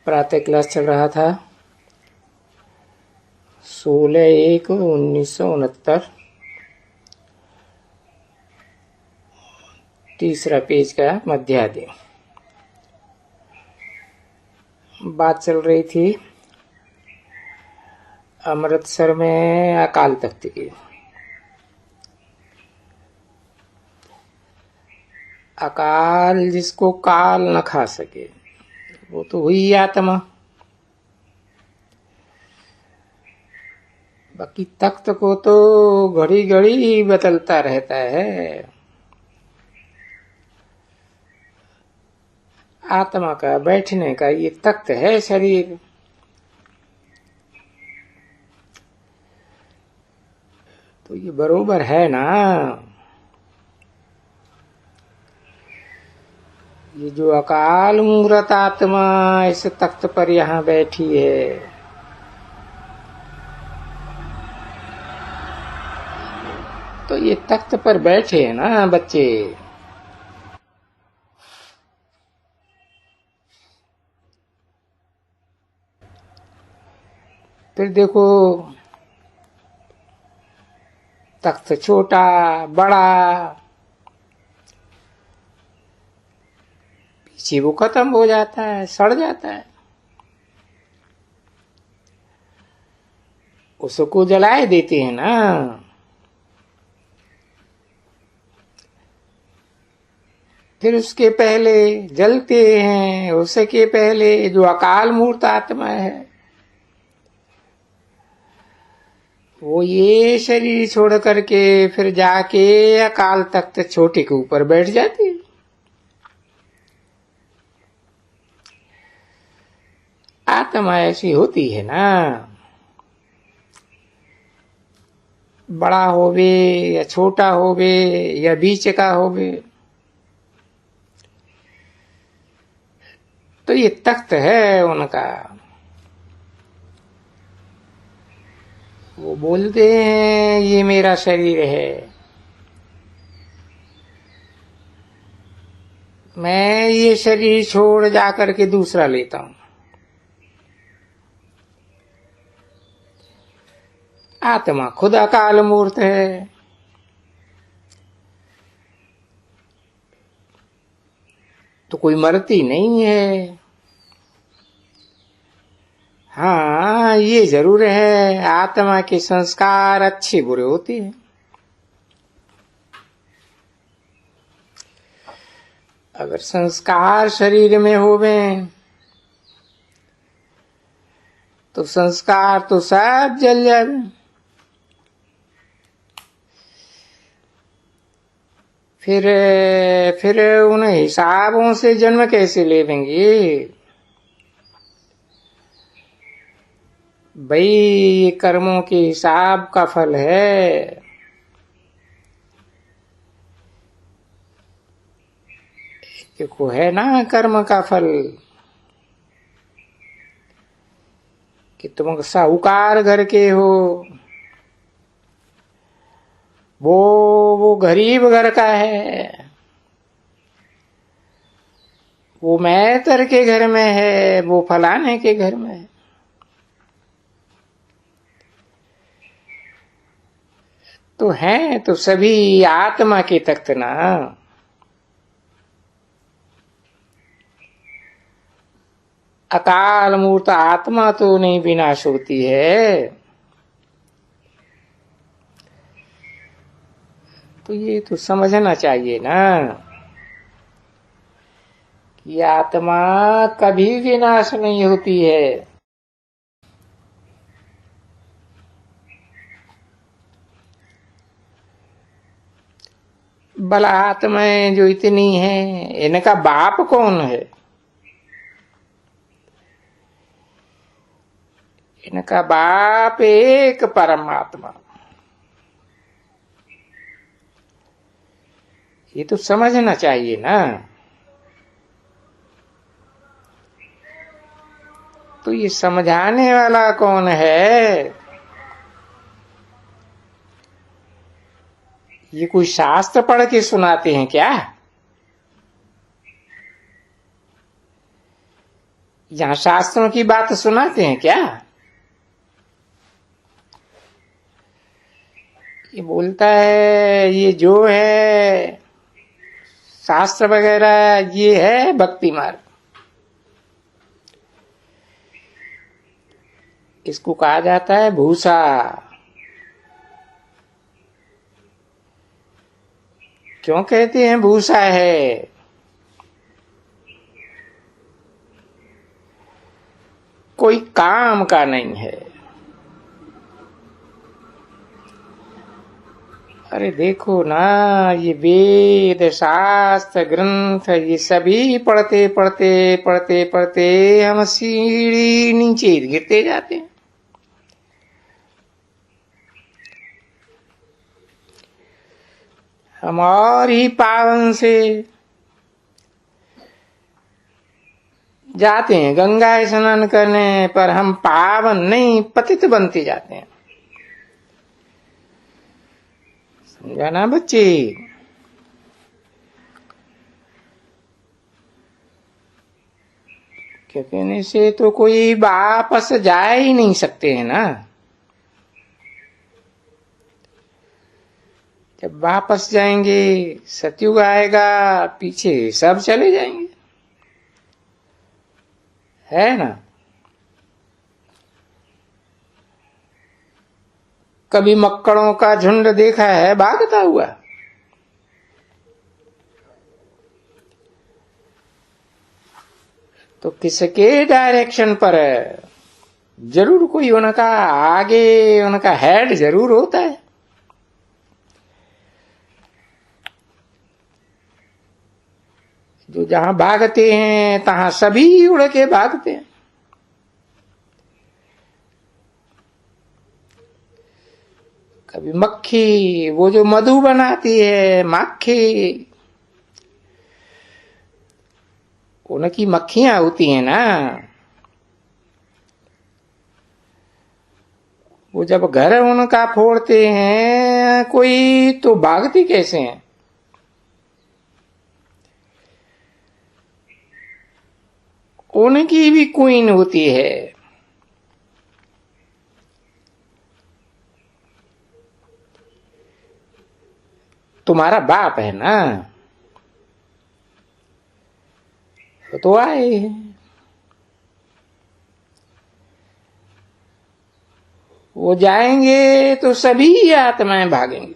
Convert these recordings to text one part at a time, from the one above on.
प्रातः क्लास चल रहा था 16/1/1969। तीसरा पेज का मध्यादि। बात चल रही थी अमृतसर में अकाल तख्त की। अकाल जिसको काल न खा सके वो तो हुई आत्मा। बाकी तख्त को तो घड़ी घड़ी बदलता रहता है। आत्मा का बैठने का ये तख्त है शरीर। तो ये बरोबर है ना। ये जो अकाल मूर्त आत्मा इस तख्त पर यहाँ बैठी है, तो ये तख्त पर बैठे हैं ना बच्चे। फिर देखो तख्त छोटा बड़ा, पीछे वो खत्म हो जाता है, सड़ जाता है। उसको जलाए देते हैं ना। फिर उसके पहले जलते हैं, उसके पहले जो अकाल मूर्त आत्मा है वो ये शरीर छोड़ करके फिर जाके अकाल तख्त छोटे के ऊपर बैठ जाती है। आत्मा ऐसी होती है ना। बड़ा होवे या छोटा होवे या बीच का होवे, तो ये तख्त है उनका। वो बोलते हैं ये मेरा शरीर है, मैं ये शरीर छोड़ जाकर के दूसरा लेता हूं। आत्मा खुद अकाल मूर्त है। तो कोई मरती नहीं है। हाँ ये जरूर है, आत्मा के संस्कार अच्छे बुरे होते हैं। अगर संस्कार शरीर में होवे तो संस्कार तो सब जल जावे। फिर उन हिसाबों से जन्म कैसे लेवेंगे। भाई ये कर्मों के हिसाब का फल है। देखो है ना कर्म का फल कि तुम साहूकार घर के हो, वो गरीब घर का है। वो मैतर के घर में है, वो फलाने के घर में है। तो हैं तो सभी आत्मा के तख्त ना। अकाल मूर्त आत्मा तो नहीं विनाश होती है। तो ये तो समझना चाहिए ना कि आत्मा कभी विनाश नहीं होती है। भला आत्माएं जो इतनी हैं इनका बाप कौन है। इनका बाप एक परमात्मा। ये तो समझना चाहिए ना। तो ये समझाने वाला कौन है। ये कोई शास्त्र पढ़ के सुनाते हैं क्या। यहाँ शास्त्रों की बात सुनाते हैं क्या? ये बोलता है ये जो है शास्त्र वगैरह ये है भक्ति मार्ग। इसको कहा जाता है भूसा। क्यों कहते हैं भूसा है? कोई काम का नहीं है। अरे देखो ना, ये वेद शास्त्र ग्रंथ ये सभी पढ़ते पढ़ते पढ़ते पढ़ते हम सीढ़ी नीचे गिरते जाते हैं। हम और ही पावन से जाते हैं गंगा स्नान करने, पर हम पावन नहीं पतित बनते जाते हैं। समझा ना बच्चे? क्या कहने से तो कोई वापस जा ही नहीं सकते हैं ना। जब वापस जाएंगे सतयुग आएगा, पीछे सब चले जाएंगे, है ना। कभी मक्कड़ों का झुंड देखा है भागता हुआ? तो किसके डायरेक्शन पर है? जरूर कोई उनका आगे उनका हेड जरूर होता है। जो जहां भागते हैं तहां सभी उड़ के भागते हैं। कभी मक्खी, वो जो मधु बनाती है माखी, उनकी मक्खियां होती हैं ना, वो जब घर उनका फोड़ते हैं कोई तो भागती कैसे हैं? उनकी भी क्वीन होती है। तुम्हारा बाप है ना, तो आए। वो जाएंगे तो सभी आत्माएं भागेंगी।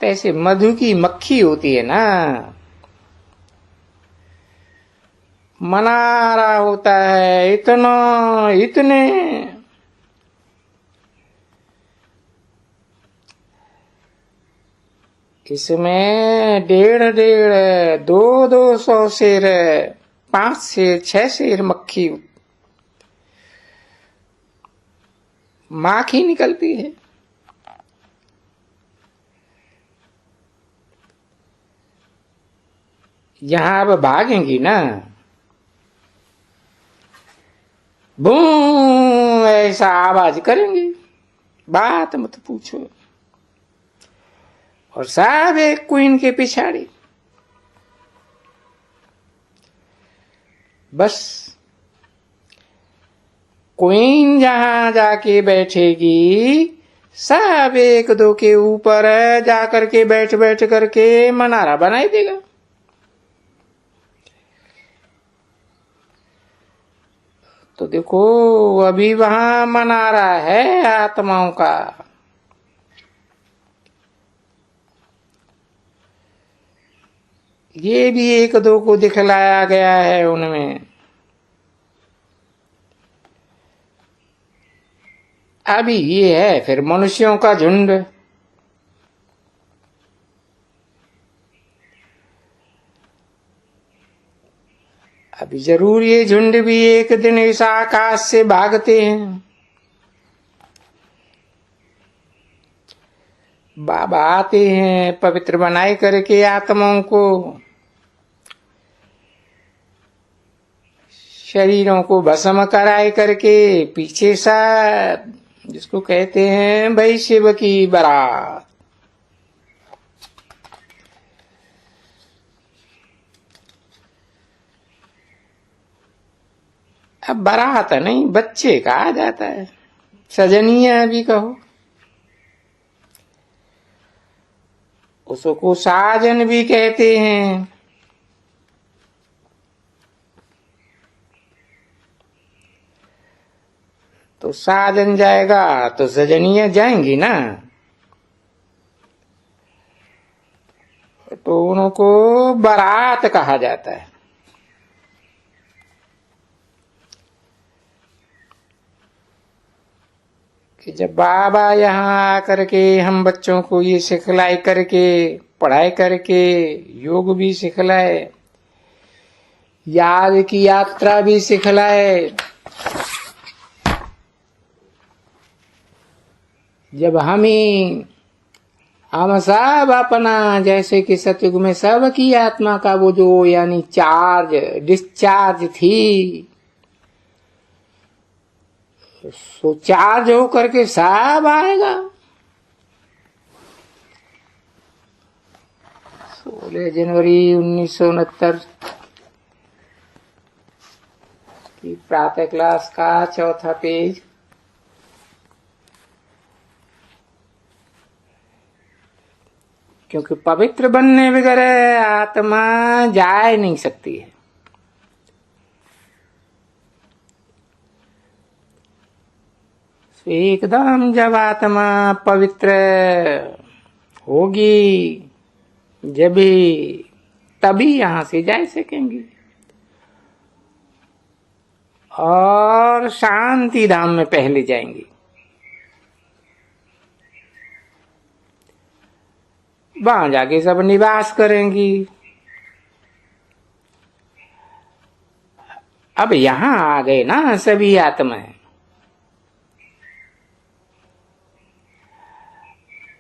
ऐसे मधु की मक्खी होती है ना, मना रहा होता है इतना इतने, इसमें 1.5 200 शेर, 5 शेर 6 शेर मक्खी माखी निकलती है। यहां अब भागेंगी ना, बू ऐसा आवाज करेंगी, बात मत पूछो। और सब एक क्वीन के पिछाड़ी। बस क्वीन जहां जाके बैठेगी सब एक दो के ऊपर जाकर के बैठ बैठ करके मनारा बनाई देगा। तो देखो अभी वहां मनारा है आत्माओं का। ये भी एक दो को दिखलाया गया है उनमें। अभी ये है फिर मनुष्यों का झुंड। अभी जरूर ये झुंड भी एक दिन इस आकाश से भागते हैं। बाबा आते हैं पवित्र बनाए करके आत्माओं को, शरीरों को भस्म कराए करके पीछे सा, जिसको कहते हैं भाई शिव की बारात। अब बारात नहीं, बच्चे कहा जाता है, सजनिया भी कहो, उसको साजन भी कहते हैं। तो साजन जाएगा तो सजनिया जाएंगी ना, तो उनको बारात कहा जाता है। कि जब बाबा यहाँ आकर के हम बच्चों को ये सिखलाई करके, पढ़ाई करके, योग भी सिखलाए, याद की यात्रा भी सिखलाए, जब हम सब अपना, जैसे कि सतयुग में सबकी आत्मा का वो जो यानी चार्ज डिस्चार्ज थी, सो चार्ज हो करके सब आएगा। 16 जनवरी 1969 की प्रातः क्लास का चौथा पेज। क्योंकि पवित्र बनने बगैर आत्मा जा नहीं सकती है। एकदम जब आत्मा पवित्र होगी, जब तभी यहां से जा सकेंगी और शांति धाम में पहले जाएंगी। वहां जाके सब निवास करेंगी। अब यहां आ गए ना सभी आत्माएं,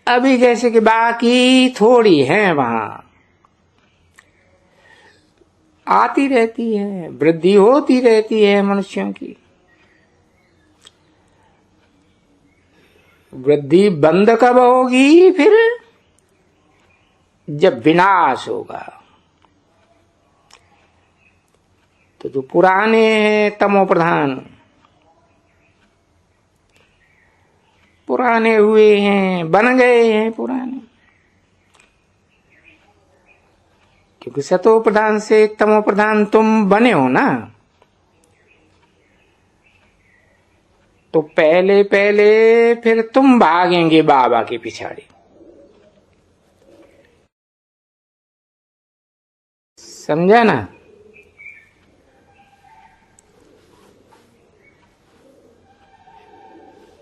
अभी जैसे कि बाकी थोड़ी हैं, वहां आती रहती है, वृद्धि होती रहती है मनुष्यों की। वृद्धि बंद कब होगी? फिर जब विनाश होगा। तो जो पुराने हैं तमो प्रधान, पुराने हुए हैं, बन गए हैं पुराने, क्योंकि सतो प्रधान से तमो प्रधान तुम बने हो ना। तो पहले पहले फिर तुम भागेंगे बाबा के पिछाड़ी। समझा ना?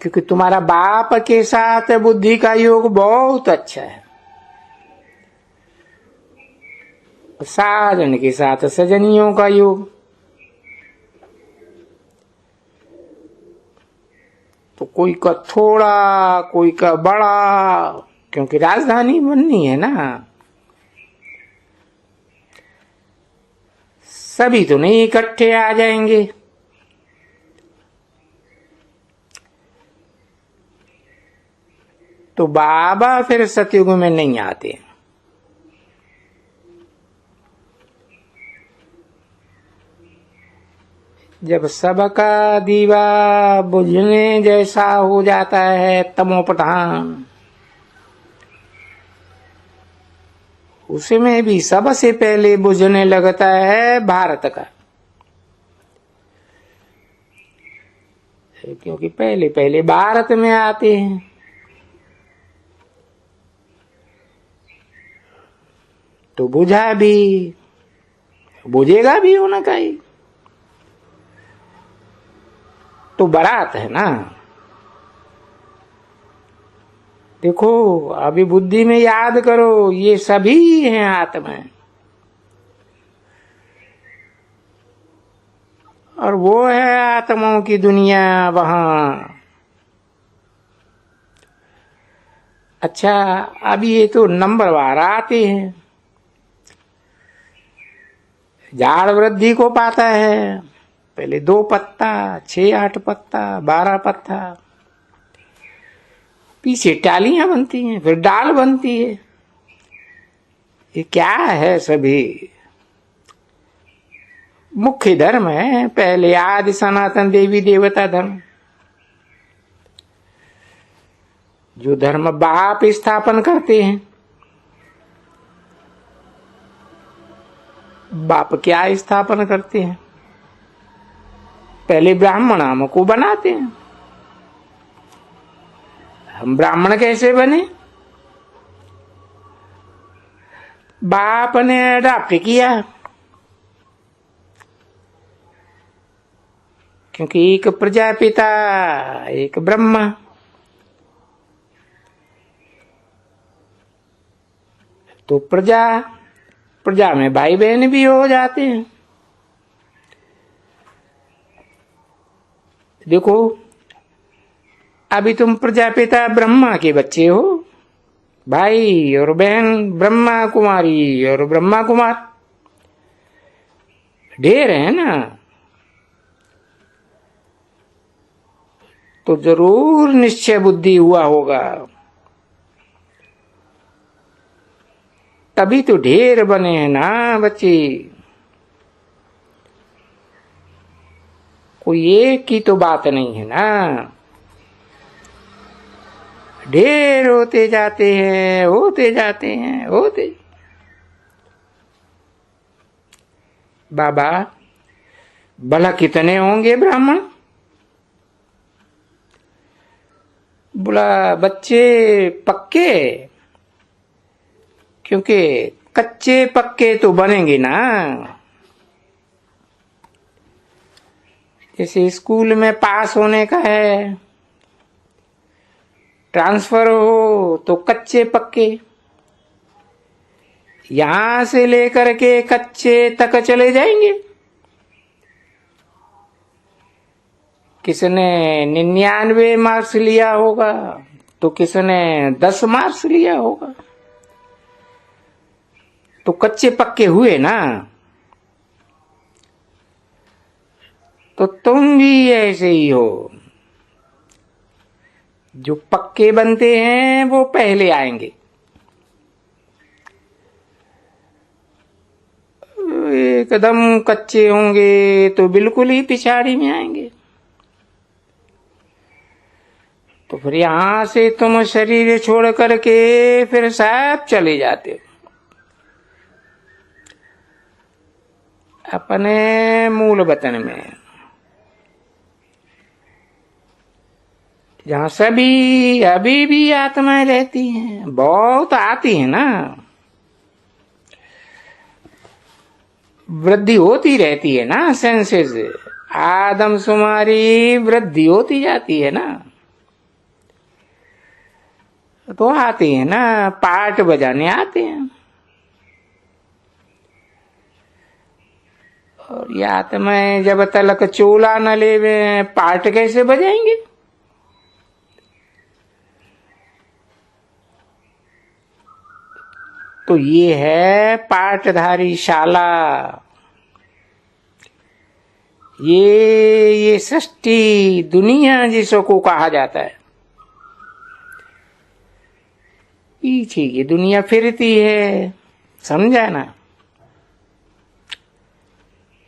क्योंकि तुम्हारा बाप के साथ बुद्धि का योग बहुत अच्छा है, साजन के साथ सजनियों का योग। तो कोई का थोड़ा, कोई का बड़ा, क्योंकि राजधानी बननी है ना। सभी तो नहीं इकट्ठे आ जाएंगे। तो बाबा फिर सतयुग में नहीं आते। जब सबका दीवा बुझने जैसा हो जाता है तमो प्रधान, उसमें भी सबसे पहले बुझने लगता है भारत का। क्योंकि पहले पहले भारत में आते हैं। तो बुझा भी, बुझेगा भी होना चाहिए। तो बारात है ना। देखो अभी बुद्धि में याद करो, ये सभी हैं आत्माएं, और वो है आत्माओं की दुनिया वहां। अच्छा, अभी ये तो नंबरवार आते हैं। झाड़ वृद्धि को पाता है, पहले 2 पत्ता, 6, 8 पत्ता, 12 पत्ता, पीछे टालियां बनती हैं, फिर डाल बनती है। ये क्या है? सभी मुख्य धर्म है, पहले आदि सनातन देवी देवता धर्म। जो धर्म बाप स्थापन करते हैं, बाप क्या स्थापन करते हैं? पहले ब्राह्मण हमको बनाते हैं। हम ब्राह्मण कैसे बने? बाप ने अडॉप्ट किया, क्योंकि एक प्रजापिता एक ब्रह्मा। तो प्रजा में भाई बहन भी हो जाते हैं। देखो, अभी तुम प्रजापिता ब्रह्मा के बच्चे हो, भाई और बहन ब्रह्मा कुमारी और ब्रह्मा कुमार ढेर है ना। तो जरूर निश्चय बुद्धि हुआ होगा, तभी तो ढेर बने हैं ना बच्चे। कोई एक की तो बात नहीं है ना, ढेर होते जाते हैं, होते जाते हैं, होते। बाबा, भला कितने होंगे ब्राह्मण? बोला, बच्चे पक्के, क्योंकि कच्चे पक्के तो बनेंगे ना। जैसे स्कूल में पास होने का है, ट्रांसफर हो तो कच्चे पक्के, यहां से लेकर के कच्चे तक चले जाएंगे। किसने 99 मार्क्स लिया होगा तो किसने 10 मार्क्स लिया होगा, तो कच्चे पक्के हुए ना। तो तुम भी ऐसे ही हो, जो पक्के बनते हैं वो पहले आएंगे। एकदम कच्चे होंगे तो बिल्कुल ही पिछाड़ी में आएंगे। तो फिर यहां से तुम शरीर छोड़ करके फिर सब चले जाते हो अपने मूल वतन में, जहां सभी अभी भी आत्माएं रहती हैं। बहुत आती है ना, वृद्धि होती रहती है ना, सेंसेस आदमशुमारी वृद्धि होती जाती है ना। तो आते हैं ना, पार्ट बजाने आते हैं। और ये आत्माएं जब तलक चोला न लेवे, पार्ट कैसे बजाएंगे? तो ये है पाठधारी शाला। ये सृष्टि दुनिया जिसको कहा जाता है, पीछे की दुनिया फिरती है, समझा ना।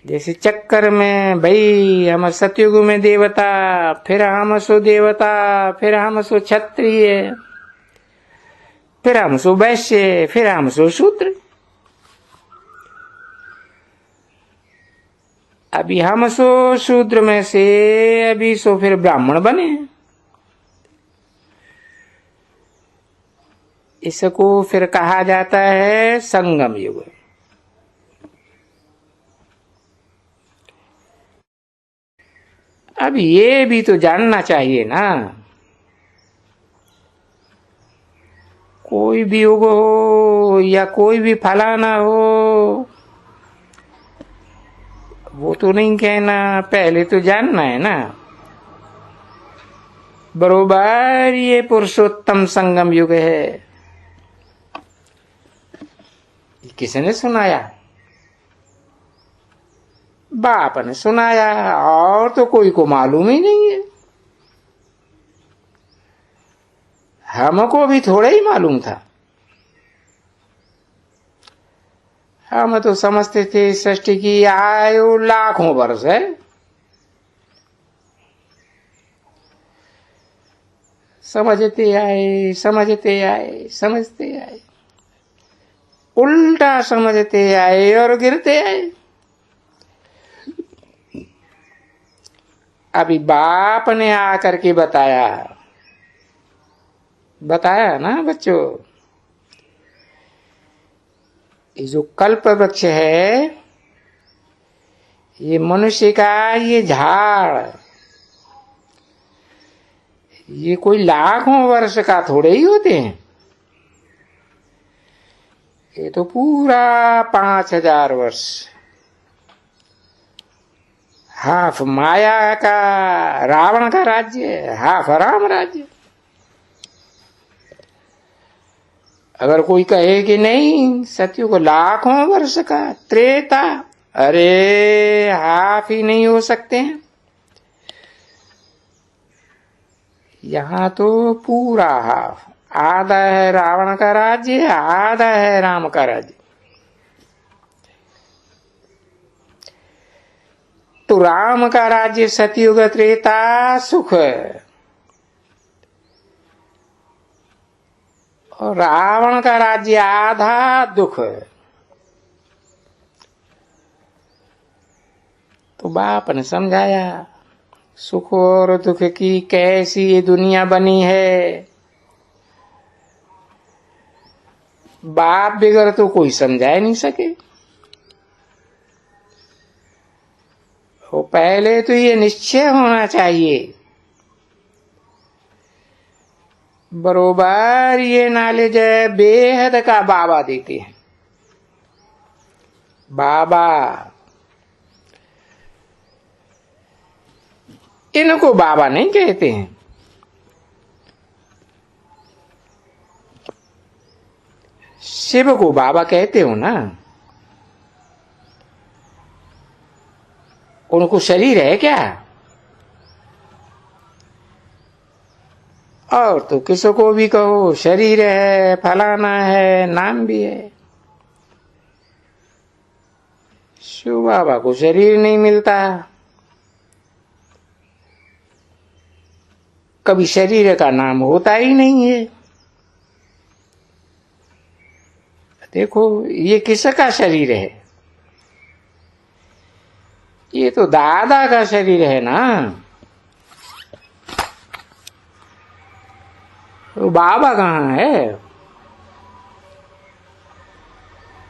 जैसे चक्कर में, भाई हम सतयुग में देवता, फिर हम सो देवता, फिर हम सो क्षत्रिय, फिर हम सो वैश्य, फिर हम सो शूद्र। अभी हम सो शूद्र में से अभी सो फिर ब्राह्मण बने। इसको फिर कहा जाता है संगम युग। अब ये भी तो जानना चाहिए ना, कोई भी युग हो या कोई भी फलाना हो, वो तो नहीं कहना, पहले तो जानना है ना। बरोबर ये पुरुषोत्तम संगम युग है। किसने सुनाया? बाप ने सुनाया, और तो कोई को मालूम ही नहीं है। हमको भी थोड़ा ही मालूम था। हम तो समझते थे सृष्टि की आयु लाखों वर्ष है। समझते आए समझते आए समझते आए, उल्टा समझते आए और गिरते आए। अभी बाप ने आकर के बताया ना बच्चों, ये जो कल्प वृक्ष है, ये मनुष्य का ये झाड़, ये कोई लाखों वर्ष का थोड़े ही होते हैं। ये तो पूरा 5000 वर्ष, हाफ माया का रावण का राज्य, हाफ राम राज्य। अगर कोई कहे कि नहीं सत्युग लाखों वर्ष का त्रेता, अरे हाफ ही नहीं हो सकते हैं। यहां तो पूरा हाफ, आधा है रावण का राज्य, आधा है राम का राज्य। तो राम का राज्य सतयुग त्रेता सुख, और रावण का राज्य आधा दुख। तो बाप ने समझाया सुख और दुख की कैसी ये दुनिया बनी है। बाप बिगड़ तो कोई समझा ही नहीं सके। वो पहले तो ये निश्चय होना चाहिए, बरोबर ये नॉलेज बेहद का बाबा देते हैं। बाबा इनको बाबा नहीं कहते हैं, शिव को बाबा कहते हो ना। उनको शरीर है क्या? और तो किसी को भी कहो शरीर है, फलाना है, नाम भी है। शिव बाबा को शरीर नहीं मिलता, कभी शरीर का नाम होता ही नहीं है। देखो ये किसका शरीर है? ये तो दादा का शरीर है ना। तो बाबा कहाँ है?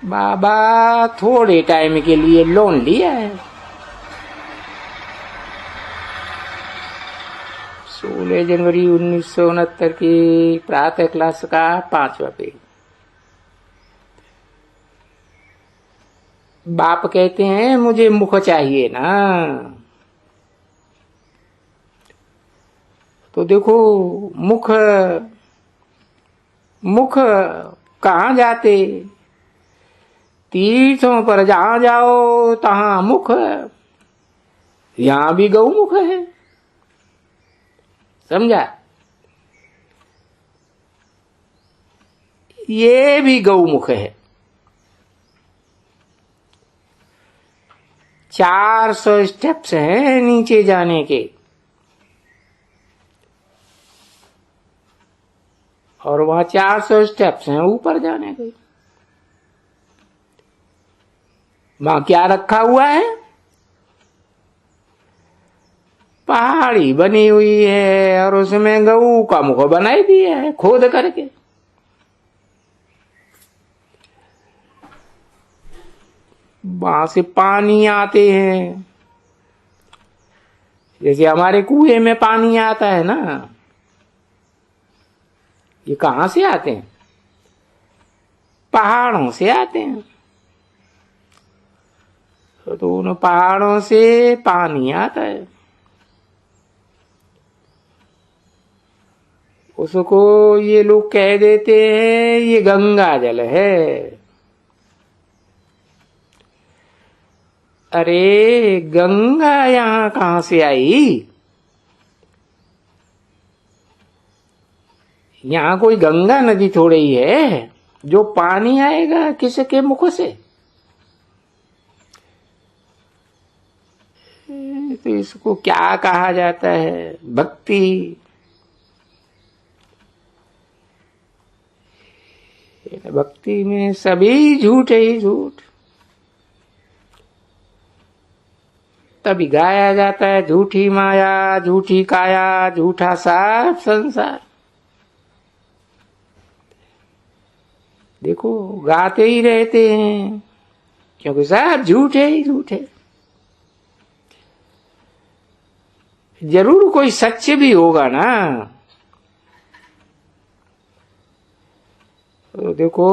बाबा थोड़े टाइम के लिए लोन लिया है। 16 जनवरी 1969 की प्रातः क्लास का 5वां पेज। बाप कहते हैं मुझे मुख चाहिए ना। तो देखो मुख कहाँ जाते? तीर्थों पर जहां जाओ तहां मुख, यहां भी गौमुख है। समझा? ये भी गौमुख है। 400 स्टेप्स हैं नीचे जाने के, और वहां 400 स्टेप्स हैं ऊपर जाने के। वहां क्या रखा हुआ है? पहाड़ी बनी हुई है और उसमें गऊ का मुख बनाई दिया है खोद करके। वहां से पानी आते हैं, जैसे हमारे कुएं में पानी आता है ना। ये कहां से आते हैं? पहाड़ों से आते हैं। तो उन पहाड़ों से पानी आता है, उसको ये लोग कह देते हैं ये गंगा जल है। अरे गंगा यहां कहां से आई? यहां कोई गंगा नदी थोड़ी ही है जो पानी आएगा किसके मुख से? तो इसको क्या कहा जाता है? भक्ति। भक्ति में सभी झूठ ही झूठ। तभी गाया जाता है झूठी माया, झूठी काया, झूठा सब संसार। देखो गाते ही रहते हैं, क्योंकि सब झूठे ही झूठे। जरूर कोई सच भी होगा ना। तो देखो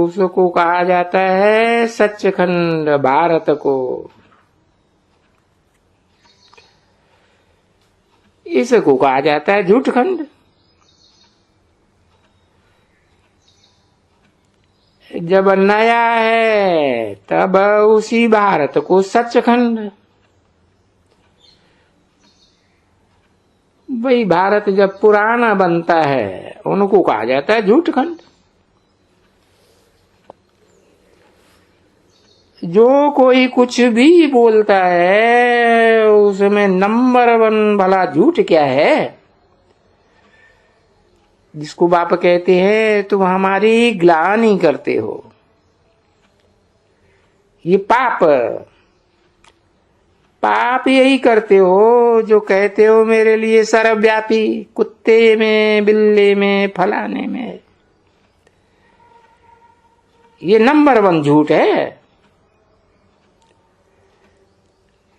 उसको कहा जाता है सचखंड भारत को। इसको कहा जाता है झूठखंड। जब नया है तब उसी भारत को सचखंड। भाई भारत जब पुराना बनता है उनको कहा जाता है झूठखंड। जो कोई कुछ भी बोलता है उसमें नंबर 1 भला झूठ क्या है? जिसको बाप कहते हैं तुम हमारी ग्लानि करते हो। ये पाप पाप यही करते हो जो कहते हो मेरे लिए सर्वव्यापी, कुत्ते में, बिल्ली में, फलाने में। ये नंबर 1 झूठ है।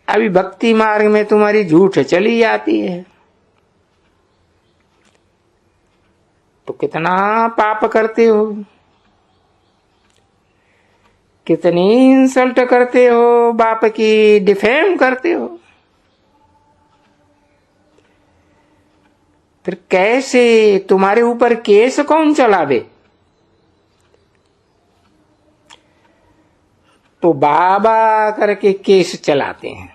अभी भक्ति मार्ग में तुम्हारी झूठ चली जाती है तो कितना पाप करते हो, कितनी इंसल्ट करते हो, बाप की डिफेम करते हो। फिर कैसे तुम्हारे ऊपर केस कौन चलावे? तो बाबा करके केस चलाते हैं।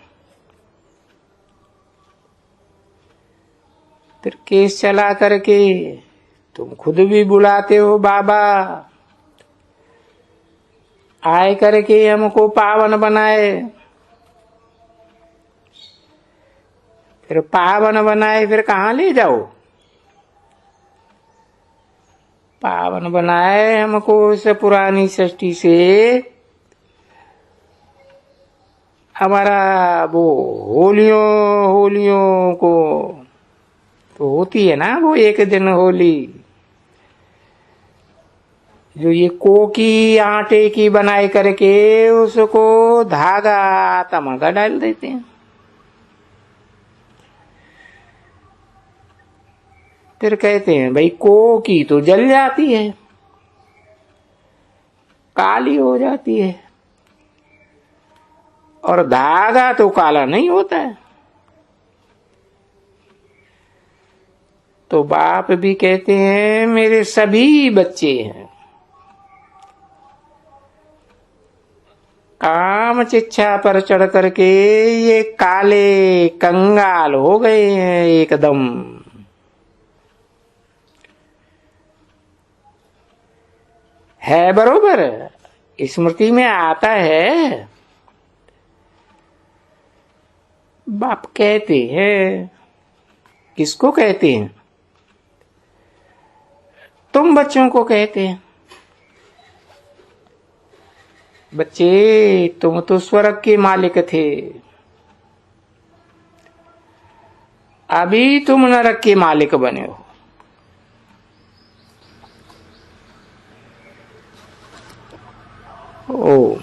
फिर केस चला करके तुम खुद भी बुलाते हो बाबा, आए करके हमको पावन बनाए। फिर पावन बनाए फिर कहाँ ले जाओ? पावन बनाए हमको उस पुरानी सृष्टि से। हमारा वो होलियों को तो होती है ना वो एक दिन होली, जो ये कोकी आटे की बनाए करके उसको धागा तमगा डाल देते हैं। फिर कहते हैं भाई कोकी तो जल जाती है, काली हो जाती है, और धागा तो काला नहीं होता है। तो बाप भी कहते हैं मेरे सभी बच्चे हैं, काम चिच्छा पर चढ़ करके ये काले कंगाल हो गए हैं एकदम। है बरोबर, स्मृति में आता है। बाप कहते हैं, किसको कहते हैं? तुम बच्चों को कहते हैं। बच्चे तुम तो स्वर्ग के मालिक थे, अभी तुम नरक के मालिक बने हो। ओम।